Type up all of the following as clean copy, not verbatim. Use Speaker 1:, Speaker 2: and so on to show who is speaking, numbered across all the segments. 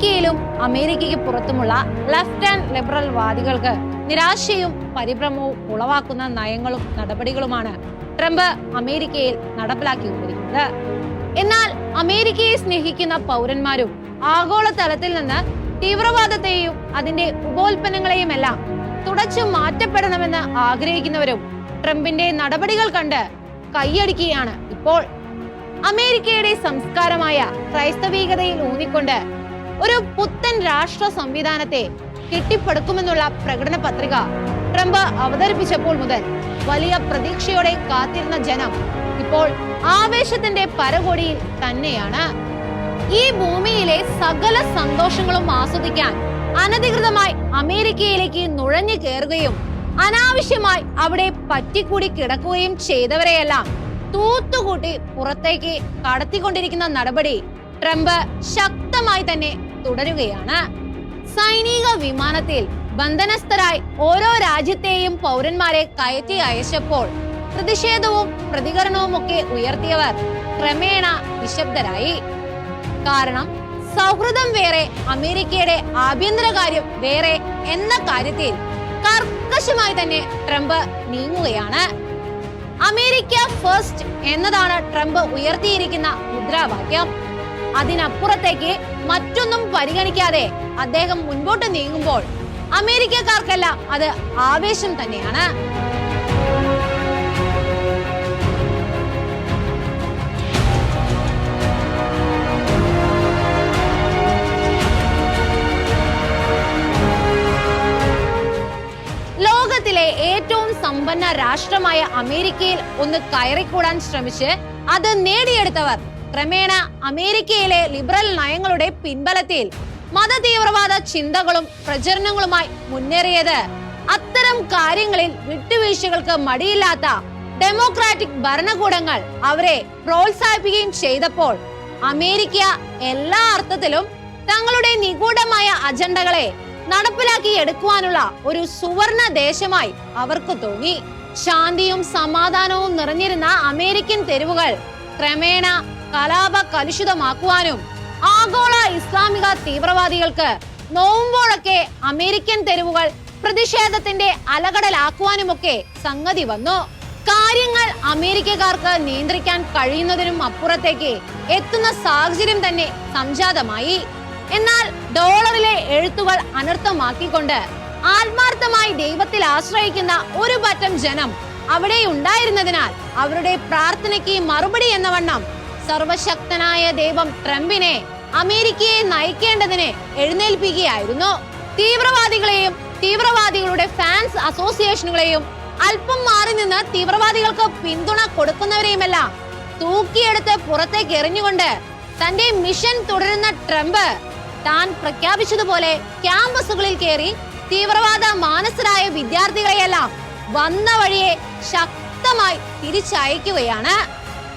Speaker 1: അമേരിക്കയിലും അമേരിക്കയ്ക്ക് പുറത്തുമുള്ള left and liberal വാദികൾക്ക് നിരാശയും പരിഭ്രമവും ഉളവാക്കുന്ന നയങ്ങളും നടപടികളുമാണ് ട്രംപ് അമേരിക്കയിൽ നടപ്പിലാക്കിക്കൊണ്ടിരിക്കുന്നത്. എന്നാൽ അമേരിക്കയെ സ്നേഹിക്കുന്ന പൗരന്മാരും ആഗോളതലത്തിൽ നിന്ന് തീവ്രവാദത്തെയും അതിന്റെ ഉപോൽപ്പന്നങ്ങളെയും എല്ലാം തുടച്ചു മാറ്റപ്പെടണമെന്ന് ആഗ്രഹിക്കുന്നവരും ട്രംപിന്റെ നടപടികൾ കണ്ട് കൈയടിക്കുകയാണ് ഇപ്പോൾ. അമേരിക്കയുടെ സംസ്കാരമായ ക്രൈസ്തവീകതയിൽ ഊന്നിക്കൊണ്ട് ഒരു പുത്തൻ രാഷ്ട്ര സംവിധാനത്തെ കെട്ടിപ്പടുക്കുമെന്നുള്ള പ്രകടന പത്രിക ട്രംപ് അവതരിപ്പിച്ചപ്പോൾ മുതൽ വലിയ പ്രതീക്ഷയോടെ കാത്തിരുന്ന ജനം ഇപ്പോൾ ആവേശത്തിന്റെ പരകോടിയിൽ തന്നെയാണ്. ഈ ഭൂമിയിലെ സകല സന്തോഷങ്ങളും ആസ്വദിക്കാൻ അനധികൃതമായി അമേരിക്കയിലേക്ക് നുഴഞ്ഞു കയറുകയും അനാവശ്യമായി അവിടെ പറ്റിക്കൂടി കിടക്കുകയും ചെയ്തവരെയെല്ലാം തൂത്തുകൂട്ടി പുറത്തേക്ക് കടത്തിക്കൊണ്ടിരിക്കുന്ന നടപടി ട്രംപ് ശക്തമായി തന്നെ തുടരുകയാണ്. സൈനിക വിമാനത്തിൽ ബന്ധനസ്ഥരായി ഓരോ രാജ്യത്തെയും പൗരന്മാരെ കയറ്റി അയച്ചപ്പോൾ പ്രതിഷേധവും പ്രതികരണവും ഒക്കെ ഉയർത്തിയവർ ക്രമേണ നിശബ്ദരായി. കാരണം സൗഹൃദം വേറെ, അമേരിക്കയുടെ ആഭ്യന്തരകാര്യം വേറെ എന്ന കാര്യത്തിൽ കർക്കശമായി തന്നെ ട്രംപ് നീങ്ങുകയാണ്. അമേരിക്ക ഫസ്റ്റ് എന്നതാണ് ട്രംപ് ഉയർത്തിയിരിക്കുന്ന മുദ്രാവാക്യം. അതിനപ്പുറത്തേക്ക് മറ്റൊന്നും പരിഗണിക്കാതെ അദ്ദേഹം മുൻപോട്ട് നീങ്ങുമ്പോൾ അമേരിക്കക്കാർക്കെല്ലാം അത് ആവേശം തന്നെയാണ്. ലോകത്തിലെ ഏറ്റവും സമ്പന്ന രാഷ്ട്രമായ അമേരിക്കയിൽ ഒന്ന് കയറിക്കൂടാൻ ശ്രമിച്ച് അത് നേടിയെടുത്തവർ ക്രമേണ അമേരിക്കയിലെ ലിബറൽ നയങ്ങളുടെ പിൻബലത്തിൽ മതതീവ്രവാദ ചിന്തകളും പ്രചരണങ്ങളുമായി മുന്നേറിയത് അത്തരം കാര്യങ്ങളിൽ വിട്ടുവീഴ്ചകൾക്ക് മടിയില്ലാത്ത ഡെമോക്രാറ്റിക് ഭരണകൂടങ്ങൾ അവരെ പ്രോത്സാഹിപ്പിക്കുകയും ചെയ്തപ്പോൾ അമേരിക്ക എല്ലാ അർത്ഥത്തിലും തങ്ങളുടെ നിഗൂഢമായ അജണ്ടകളെ നടപ്പിലാക്കി എടുക്കുവാനുള്ള ഒരു സുവർണ ദേശമായി അവർക്ക് തോന്നി. ശാന്തിയും സമാധാനവും നിറഞ്ഞിരുന്ന അമേരിക്കൻ തെരുവുകൾ ക്രമേണ കലാപ കലുഷിതമാക്കുവാനും ആഗോള ഇസ്ലാമിക തീവ്രവാദികൾക്ക് നോവുമ്പോഴൊക്കെ അമേരിക്കൻ തെരുവുകൾ പ്രതിഷേധത്തിന്റെ അലകടലാക്കുവാനുമൊക്കെ സംഗതി വന്നു. കാര്യങ്ങൾ അമേരിക്കക്കാർക്ക് നിയന്ത്രിക്കാൻ കഴിയുന്നതിനും അപ്പുറത്തേക്ക് എത്തുന്ന സാഹചര്യം തന്നെ സംജാതമായി. എന്നാൽ ഡോളറിലെ എഴുത്തുകൾ അനർത്ഥമാക്കിക്കൊണ്ട് ആത്മാർത്ഥമായി ദൈവത്തിൽ ആശ്രയിക്കുന്ന ഒരു പറ്റം ജനം അവിടെ ഉണ്ടായിരുന്നതിനാൽ അവരുടെ പ്രാർത്ഥനയ്ക്ക് മറുപടി എന്ന വണ്ണം സർവശക്തനായ ദൈവം ട്രംപിനെ അമേരിക്കയെ നയിക്കേണ്ടതിന് എഴുന്നേൽപ്പിക്കുകയായിരുന്നു. തീവ്രവാദികളെയും തീവ്രവാദികളുടെ ഫാൻസ് അസോസിയേഷനുകളെയും അല്പം മാറി നിന്ന് തീവ്രവാദികൾക്ക് പിന്തുണ കൊടുക്കുന്നവരെയുമെല്ലാം തൂക്കിയെടുത്ത് പുറത്തേക്ക് എറിഞ്ഞുകൊണ്ട് തന്റെ മിഷൻ തുടരുന്ന ട്രംപ് താൻ പ്രഖ്യാപിച്ചതുപോലെ ക്യാമ്പസുകളിൽ കയറി തീവ്രവാദ മാനസരായ വിദ്യാർത്ഥികളെയെല്ലാം വന്ന വഴിയെ ശക്തമായി തിരിച്ചയക്കുകയാണ്.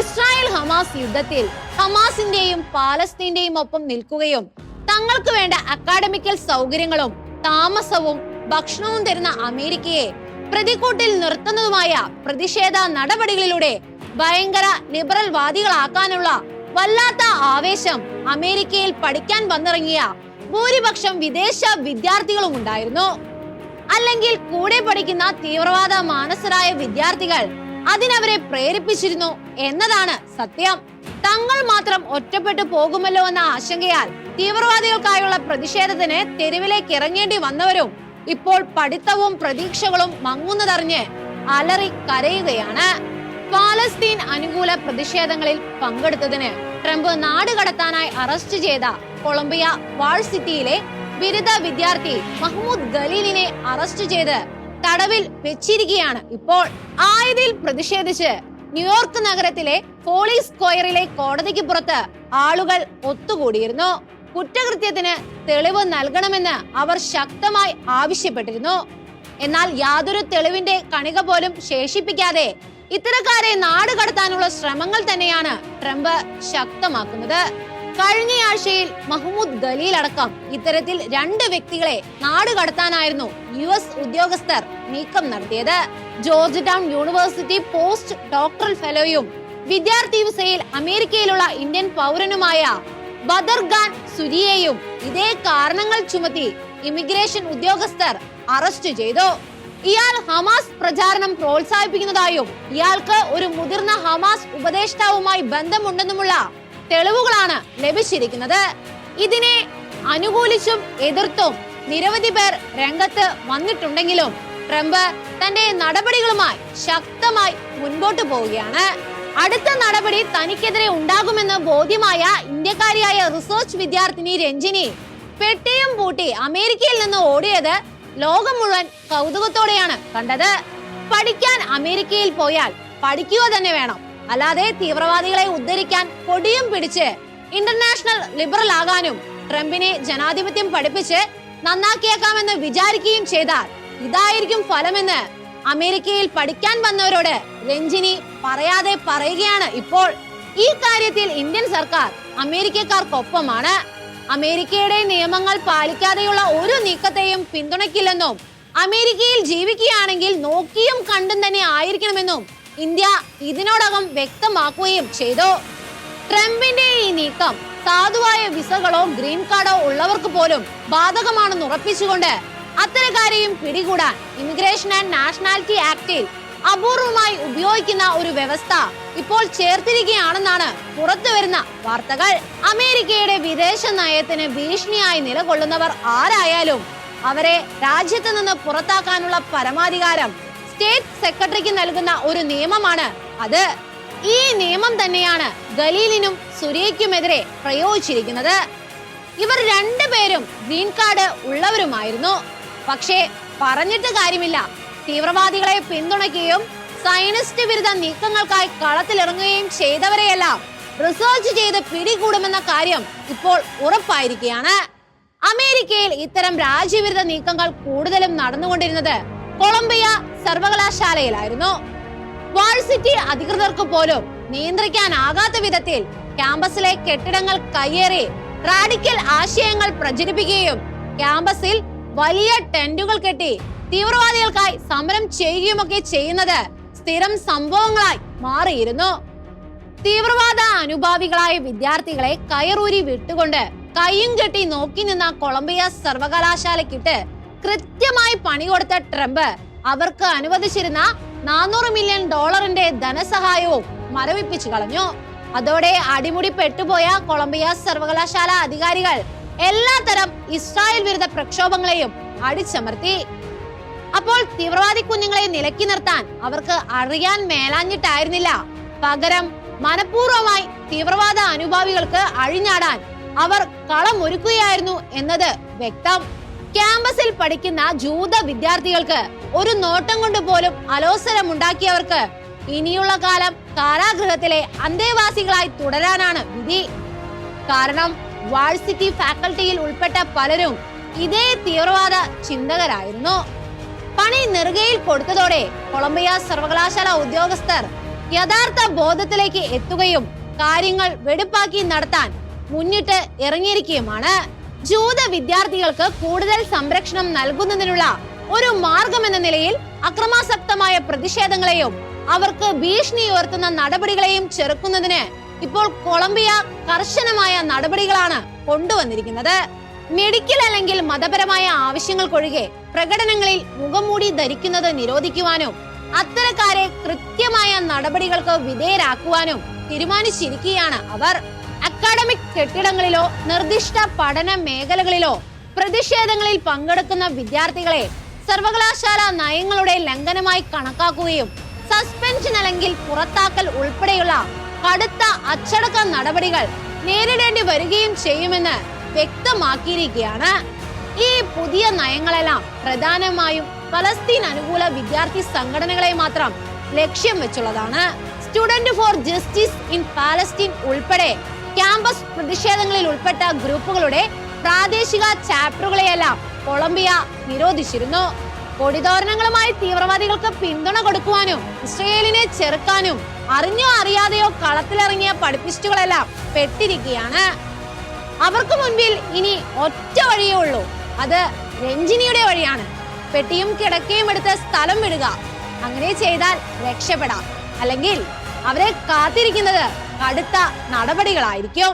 Speaker 1: ഇസ്രായേൽ ഹമാസ് യുദ്ധത്തിൽ ഹമാസിന്റെയും പാലസ്തീന്റെയും ഒപ്പം നിൽക്കുകയും തങ്ങൾക്ക് വേണ്ട അക്കാഡമിക്കൽ സൗകര്യങ്ങളും താമസവും ഭക്ഷണവും തരുന്ന അമേരിക്കയെ പ്രതിക്കൂട്ടിൽ നിർത്തുന്നതുമായ പ്രതിഷേധ നടപടികളിലൂടെ ഭയങ്കര ലിബറൽ വാദികളാക്കാനുള്ള വല്ലാത്ത ആവേശം അമേരിക്കയിൽ പഠിക്കാൻ വന്നിറങ്ങിയ ഭൂരിപക്ഷം വിദേശ വിദ്യാർത്ഥികളും ഉണ്ടായിരുന്നു. അല്ലെങ്കിൽ കൂടെ പഠിക്കുന്ന തീവ്രവാദ മാനസരായ വിദ്യാർത്ഥികൾ അതിനവരെ പ്രേരിപ്പിച്ചിരുന്നു എന്നതാണ് സത്യം. തങ്ങൾ മാത്രം ഒറ്റപ്പെട്ടു പോകുമല്ലോ എന്ന ആശങ്കയാൽ തീവ്രവാദികൾക്കായുള്ള പ്രതിഷേധത്തിന് തെരുവിലേക്ക് ഇറങ്ങേണ്ടി വന്നവരും ഇപ്പോൾ പഠിത്തവും പ്രതീക്ഷകളും മങ്ങുന്നതറിഞ്ഞ് അലറി കരയുകയാണ്. പാലസ്തീൻ അനുകൂല പ്രതിഷേധങ്ങളിൽ പങ്കെടുത്തതിന് ട്രംപ് നാടുകടത്താനായി അറസ്റ്റ് ചെയ്ത കൊളംബിയ വാൾ സിറ്റിയിലെ ബിരുദ വിദ്യാർത്ഥി മഹ്മൂദ് ഖലീലിനെ അറസ്റ്റ് ചെയ്ത് തടവിൽ വെച്ചിരിക്കുകയാണ് ഇപ്പോൾ. ആയതിൽ പ്രതിഷേധിച്ച് ന്യൂയോർക്ക് നഗരത്തിലെ ഫോളി സ്ക്വയറിലെ കോടതിക്ക് പുറത്ത് ആളുകൾ ഒത്തുകൂടിയിരുന്നു. കുറ്റകൃത്യത്തിന് തെളിവ് നൽകണമെന്ന് അവർ ശക്തമായി ആവശ്യപ്പെട്ടിരുന്നു. എന്നാൽ യാതൊരു തെളിവിന്റെ കണിക പോലും ശേഷിപ്പിക്കാതെ ഇത്തരക്കാരെ നാടുകടത്താനുള്ള ശ്രമങ്ങൾ തന്നെയാണ് ട്രംപ് ശക്തമാക്കുന്നത്. കഴിഞ്ഞയാഴ്ചയിൽ മഹ്മൂദ് ഖലീൽ അടക്കം ഇത്തരത്തിൽ 2 വ്യക്തികളെ നാടുകടത്താനായിരുന്നു US ഉദ്യോഗസ്ഥർ നീക്കം നടത്തിയത്. Georgetown university postdoctoral ഫെലോയും വിദ്യാർത്ഥി വിസയിൽ അമേരിക്കയിലുള്ള ഇന്ത്യൻ പൗരനുമായ ബദർഖാൻ സുരിയെയും ഇതേ കാരണങ്ങൾ ചുമത്തി ഇമിഗ്രേഷൻ ഉദ്യോഗസ്ഥർ അറസ്റ്റ് ചെയ്തു. ഇയാൾ ഹമാസ് പ്രചാരണം പ്രോത്സാഹിപ്പിക്കുന്നതായും ഇയാൾക്ക് ഒരു മുതിർന്ന ഹമാസ് ഉപദേഷ്ടാവുമായി ബന്ധമുണ്ടെന്നുമുള്ള തെളിവുകളാണ് ലഭിച്ചിരിക്കുന്നത്. ഇതിനെ അനുകൂലിച്ചും എതിർത്തും നിരവധി പേർ രംഗത്ത് വന്നിട്ടുണ്ടെങ്കിലും ട്രംപ് തന്റെ നടപടികളുമായി ശക്തമായി മുൻപോട്ട് പോവുകയാണ്. അടുത്ത നടപടി തനിക്കെതിരെ ഉണ്ടാകുമെന്ന് ബോധ്യമായ ഇന്ത്യക്കാരിയായ റിസർച്ച് വിദ്യാർത്ഥിനി രഞ്ജിനി പെട്ടിയും പൂട്ടി അമേരിക്കയിൽ നിന്ന് ഓടിയത് ലോകം മുഴുവൻ കൗതുകത്തോടെയാണ് കണ്ടത്. പഠിക്കാൻ അമേരിക്കയിൽ പോയാൽ പഠിക്കുക തന്നെ വേണം, അല്ലാതെ തീവ്രവാദികളെ ഉദ്ധരിക്കാൻ കൊടിയും പിടിച്ച് ഇന്റർനാഷണൽ ലിബറൽ ആകാനും ട്രംപിനെ ജനാധിപത്യം പഠിപ്പിച്ച് നന്നാക്കിയേക്കാമെന്ന് വിചാരിക്കുകയും ചെയ്താൽ ഇതായിരിക്കും ഫലമെന്ന് അമേരിക്കയിൽ പഠിക്കാൻ വന്നവരോട് രഞ്ജിനി പറയാതെ പറയുകയാണ്. ഇപ്പോൾ ഈ കാര്യത്തിൽ ഇന്ത്യൻ സർക്കാർ അമേരിക്കക്കാർക്കൊപ്പമാണ്. അമേരിക്കയുടെ നിയമങ്ങൾ പാലിക്കാതെയുള്ള ഒരു നീക്കത്തെയും പിന്തുണയ്ക്കില്ലെന്നും അമേരിക്കയിൽ ജീവിക്കുകയാണെങ്കിൽ നോക്കിയും കണ്ടും തന്നെ ആയിരിക്കണമെന്നും ഇന്ത്യ ഇതിനോടകം വ്യക്തമാക്കുകയും ചെയ്തു. ട്രംപിന്റെ ഈ നീക്കം സാധുവായ വിസകളോ ഗ്രീൻ കാർഡോ ഉള്ളവർക്ക് പോലും ബാധകമാണെന്ന് ഉറപ്പിച്ചുകൊണ്ട് അത്തരക്കാരെയും പിടികൂടാൻ ഇമിഗ്രേഷൻ ആൻഡ് നാഷണാലിറ്റി ആക്ടിൽ അപൂർവമായി ഉപയോഗിക്കുന്ന ഒരു വ്യവസ്ഥ ഇപ്പോൾ ചേർത്തിരിക്കുകയാണെന്നാണ് പുറത്തുവരുന്ന വാർത്തകൾ. അമേരിക്കയുടെ വിദേശ നയത്തിന് ഭീഷണിയായി നിലകൊള്ളുന്നവർ ആരായാലും അവരെ രാജ്യത്ത് നിന്ന് പുറത്താക്കാനുള്ള പരമാധികാരം സ്റ്റേറ്റ് സെക്രട്ടറിക്ക് നൽകുന്ന ഒരു നിയമമാണ് അത്. ഈ നിയമം തന്നെയാണ് ഖലീലിനും സുരയ്ക്കുമെതിരെ പ്രയോഗിച്ചിരിക്കുന്നത്. ഇവർ രണ്ടുപേരും ഗ്രീൻ കാർഡ് ഉള്ളവരുമായിരുന്നു. പക്ഷേ പറഞ്ഞിട്ട് കാര്യമില്ല, തീവ്രവാദികളെ പിന്തുണയ്ക്കുകയും സയനിസ്റ്റ് വിരുദ്ധ നീക്കങ്ങൾക്കായി കളത്തിലിറങ്ങുകയും ചെയ്തവരെയെല്ലാം റിസർച്ച് ചെയ്ത് പിടികൂടുമെന്ന കാര്യം ഇപ്പോൾ ഉറപ്പായിരിക്കുകയാണ്. അമേരിക്കയിൽ ഇത്തരം രാജ്യവിരുദ്ധ നീക്കങ്ങൾ കൂടുതലും നടന്നുകൊണ്ടിരുന്നത് കൊളംബിയ സർവകലാശാലയിലായിരുന്നു. വാഴ്സിറ്റി അധികൃതർക്ക് പോലും നിയന്ത്രിക്കാനാകാത്ത വിധത്തിൽ ക്യാമ്പസിലെ കെട്ടിടങ്ങൾ കയ്യേറി റാഡിക്കൽ ആശയങ്ങൾ പ്രചരിപ്പിക്കുകയും ക്യാമ്പസിൽ വലിയ ടെന്റുകൾ കെട്ടി തീവ്രവാദികൾക്കായി സമരം ചെയ്യുകയുമൊക്കെ ചെയ്യുന്നത് സ്ഥിരം സംഭവങ്ങളായി മാറിയിരുന്നു. തീവ്രവാദ അനുഭാവികളായ വിദ്യാർത്ഥികളെ കയറൂരി വിട്ടുകൊണ്ട് കയ്യും കെട്ടി നോക്കി നിന്ന കൊളംബിയ സർവകലാശാലയ്ക്കിട്ട് കൃത്യമായി പണി കൊടുത്ത ട്രംപ് അവർക്ക് അനുവദിച്ചിരുന്ന $400 മില്യൺ ധനസഹായവും മരവിപ്പിച്ചു കളഞ്ഞു. അതോടെ അടിമുടി പെട്ടുപോയ കൊളംബിയ സർവകലാശാല അധികാരികൾ എല്ലാത്തരം ഇസ്രായേൽ വിരുദ്ധ പ്രക്ഷോഭങ്ങളെയും അടിച്ചമർത്തി. അപ്പോൾ തീവ്രവാദി കുഞ്ഞുങ്ങളെ നിലക്കി നിർത്താൻ അവർക്ക് അറിയാൻ മേലാഞ്ഞിട്ടായിരുന്നില്ല, പകരം മനഃപൂർവ്വമായി തീവ്രവാദ അനുഭാവികൾക്ക് അഴിഞ്ഞാടാൻ അവർ കളമൊരുക്കുകയായിരുന്നു എന്നത് വ്യക്തം. ക്യാമ്പസിൽ പഠിക്കുന്ന ജൂത വിദ്യാർത്ഥികൾക്ക് ഒരു നോട്ടം കൊണ്ട് പോലും അലോസരമുണ്ടാക്കിയവർക്ക് ഇനിയുള്ള കാലം കാരാഗൃഹത്തിലെ അന്തേവാസികളായി തുടരാനാണ് വിധി. കാരണം വാഴ്സിറ്റി ഫാക്കൽറ്റിയിൽ ഉൾപ്പെട്ട പലരും ഇതേ തീവ്രവാദ ചിന്തകരായിരുന്നു. പണി നെറുകയിൽ കൊടുത്തതോടെ കൊളംബിയ സർവകലാശാല ഉദ്യോഗസ്ഥർ യഥാർത്ഥ ബോധത്തിലേക്ക് എത്തുകയും കാര്യങ്ങൾ വെടിപ്പാക്കി നടത്താൻ മുന്നിട്ട് ഇറങ്ങിയിരിക്കുകയുമാണ്. ജൂത വിദ്യാർത്ഥികൾക്ക് കൂടുതൽ സംരക്ഷണം നൽകുന്നതിനുള്ള ഒരു മാർഗം എന്ന നിലയിൽ അക്രമാസക്തമായ പ്രതിഷേധങ്ങളെയും അവർക്ക് ഭീഷണി ഉയർത്തുന്ന നടപടികളെയും ചെറുക്കുന്നതിന് ഇപ്പോൾ കൊളംബിയ കർശനമായ നടപടികളാണ് കൊണ്ടുവന്നിരിക്കുന്നത്. മെഡിക്കൽ അല്ലെങ്കിൽ മതപരമായ ആവശ്യങ്ങൾക്കൊഴികെ പ്രകടനങ്ങളിൽ മുഖംമൂടി ധരിക്കുന്നത് നിരോധിക്കുവാനും അത്തരക്കാരെ കൃത്യമായ നടപടികൾക്ക് വിധേയരാക്കുവാനും തീരുമാനിച്ചിരിക്കുകയാണ് അവർ. അക്കാഡമിക് കെട്ടിടങ്ങളിലോ നിർദ്ദിഷ്ട പഠന മേഖലകളിലോ പ്രതിഷേധങ്ങളിൽ പങ്കെടുക്കുന്ന വിദ്യാർത്ഥികളെ സർവകലാശാല നയങ്ങളുടെ ലംഘനമായി കണക്കാക്കുകയും സസ്പെൻഷൻ അല്ലെങ്കിൽ പുറത്താക്കൽ ഉൾപ്പെടെയുള്ള കടുത്ത അച്ചടക്ക നടപടികൾ നേരിടേണ്ടി വരികയും ചെയ്യുമെന്ന് വ്യക്തമാക്കിയിരിക്കുകയാണ്. ഈ പുതിയ നയങ്ങളെല്ലാം പ്രധാനമായും പലസ്തീൻ അനുകൂല വിദ്യാർത്ഥി സംഘടനകളെ മാത്രം ലക്ഷ്യം വെച്ചുള്ളതാണ്. Student for justice in Palestine ഉൾപ്പെടെ ക്യാമ്പസ് പ്രതിഷേധങ്ങളിൽ ഉൾപ്പെട്ട ഗ്രൂപ്പുകളുടെ പ്രാദേശിക ചാപ്റ്ററുകളെയെല്ലാം കൊളംബിയ നിരോധിച്ചിരുന്നു. കൊടിതോരണങ്ങളുമായി തീവ്രവാദികൾക്ക് പിന്തുണ കൊടുക്കുവാനും ഇസ്രയേലിനെ ചെറുക്കാനും അറിഞ്ഞോ അറിയാതെയോ കളത്തിലിറങ്ങിയ പഠിപ്പിസ്റ്റുകളെല്ലാം പെട്ടിരിക്കുകയാണ്. അവർക്ക് മുൻപിൽ ഇനി ഒറ്റ വഴിയേ ഉള്ളൂ, അത് രഞ്ജിനിയുടെ വഴിയാണ്. പെട്ടിയും കിടക്കയും എടുത്ത് സ്ഥലം വിടുക. അങ്ങനെ ചെയ്താൽ രക്ഷപ്പെടാം, അല്ലെങ്കിൽ അവരെ കാത്തിരിക്കുന്നത് കടുത്ത നടപടികളായിരിക്കും.